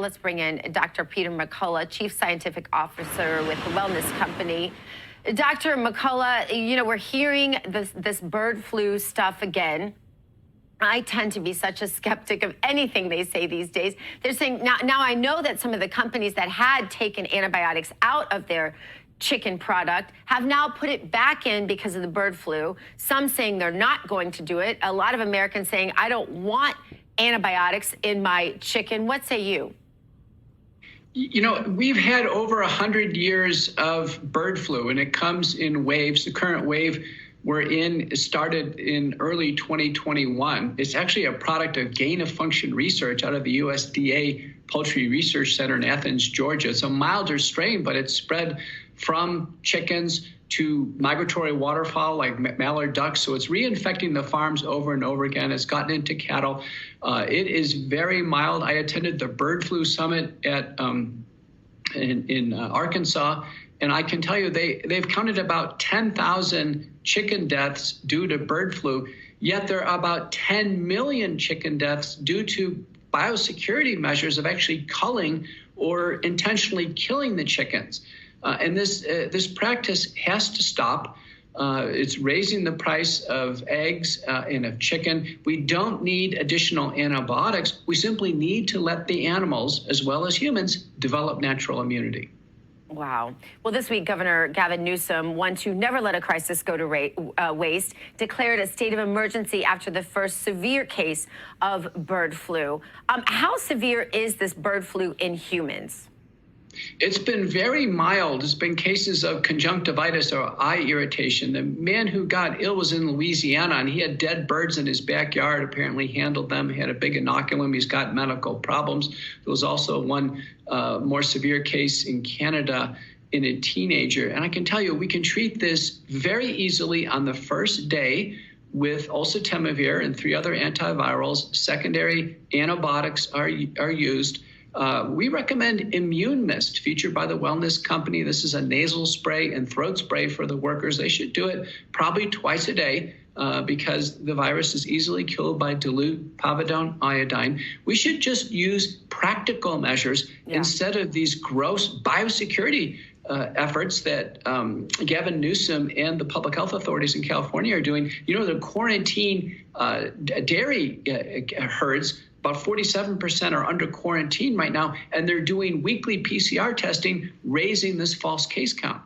Let's bring in Dr. Peter McCullough, Chief Scientific Officer with the Wellness Company. Dr. McCullough, you know, we're hearing this bird flu stuff again. I tend to be such a skeptic of anything they say these days. They're saying, now I know that some of the companies that had taken antibiotics out of their chicken product have now put it back in because of the bird flu. Some saying they're not going to do it. A lot of Americans saying, I don't want antibiotics in my chicken. What say you? You know, we've had over 100 years of bird flu, and it comes in waves. The current wave we're in started in early 2021. It's actually a product of gain-of-function research out of the USDA Poultry Research Center in Athens, Georgia. It's a milder strain, but it's spread from chickens to migratory waterfowl like mallard ducks. So it's reinfecting the farms over and over again. It's gotten into cattle. It is very mild. I attended the bird flu summit at in Arkansas, and I can tell you they've counted about 10,000 chicken deaths due to bird flu, yet there are about 10 million chicken deaths due to biosecurity measures of actually culling or intentionally killing the chickens. And this practice has to stop. It's raising the price of eggs and of chicken. We don't need additional antibiotics. We simply need to let the animals, as well as humans, develop natural immunity. Wow. Well, this week, Governor Gavin Newsom, one to never let a crisis go to waste, declared a state of emergency after the first severe case of bird flu. How severe is this bird flu in humans? It's been very mild. There's been cases of conjunctivitis or eye irritation. The man who got ill was in Louisiana, and he had dead birds in his backyard, apparently handled them. He had a big inoculum. He's got medical problems. There was also one more severe case in Canada in a teenager. And I can tell you, we can treat this very easily on the first day with oseltamivir and 3 other antivirals. Secondary antibiotics are used. We recommend Immune Mist, featured by the Wellness Company. This is a nasal spray and throat spray for the workers. They should do it probably twice a day because the virus is easily killed by dilute povidone iodine. We should just use practical measures instead of these gross biosecurity efforts that Gavin Newsom and the public health authorities in California are doing. You know, the quarantine dairy herds, about 47% are under quarantine right now, and they're doing weekly PCR testing, raising this false case count.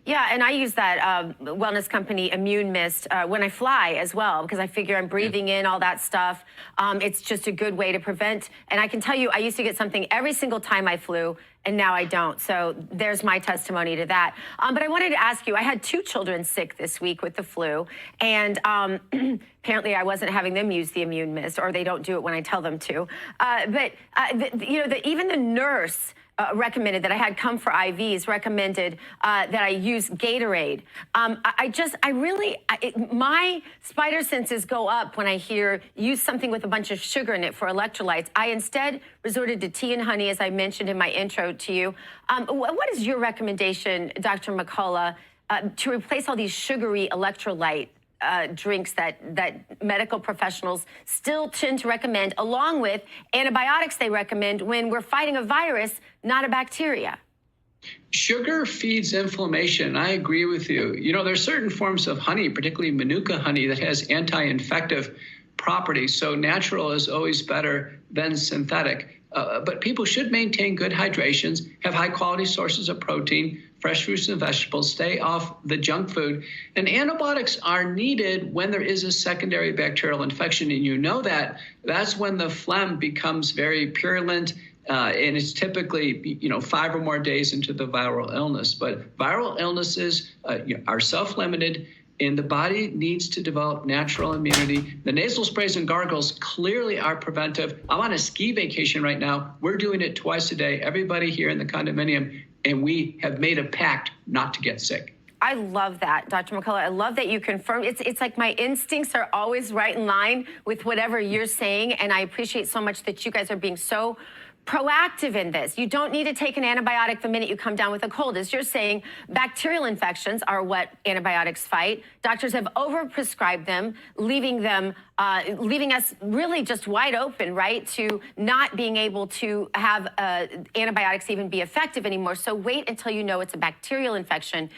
Yeah, and I use that Wellness Company Immune Mist when I fly as well, because I figure I'm breathing in all that stuff. It's just a good way to prevent. And I can tell you, I used to get something every single time I flew, and now I don't. So there's my testimony to that. But I wanted to ask you, I had 2 children sick this week with the flu, and apparently I wasn't having them use the Immune Mist, or they don't do it when I tell them to. Even the nurse recommended that I had come for IVs, recommended that I use Gatorade. My spider senses go up when I hear use something with a bunch of sugar in it for electrolytes. I instead resorted to tea and honey, as I mentioned in my intro to you. What is your recommendation, Dr. McCullough, to replace all these sugary electrolyte drinks that medical professionals still tend to recommend, along with antibiotics they recommend when we're fighting a virus, not a bacteria? Sugar feeds inflammation. I agree with you. You know, there's certain forms of honey, particularly Manuka honey, that has anti-infective properties. So natural is always better than synthetic. But people should maintain good hydrations, have high-quality sources of protein, fresh fruits and vegetables, stay off the junk food. And antibiotics are needed when there is a secondary bacterial infection. And you know that's when the phlegm becomes very purulent, and it's typically 5 or more days into the viral illness. But viral illnesses are self-limited, and the body needs to develop natural immunity. The nasal sprays and gargles clearly are preventive. I'm on a ski vacation right now. We're doing it twice a day, everybody here in the condominium, and we have made a pact not to get sick. I love that, Dr. McCullough. I love that you confirm. It's like my instincts are always right in line with whatever you're saying, and I appreciate so much that you guys are being so proactive in this. You don't need to take an antibiotic the minute you come down with a cold. As you're saying, bacterial infections are what antibiotics fight. Doctors have overprescribed them, leaving us really just wide open, right, to not being able to have antibiotics even be effective anymore. So wait until you know it's a bacterial infection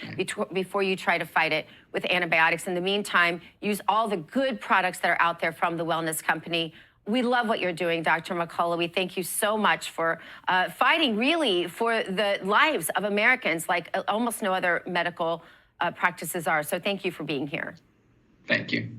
before you try to fight it with antibiotics. In the meantime, use all the good products that are out there from the wellness company. We love what you're doing, Dr. McCullough. We thank you so much for fighting really for the lives of Americans like almost no other medical practices are. So thank you for being here. Thank you.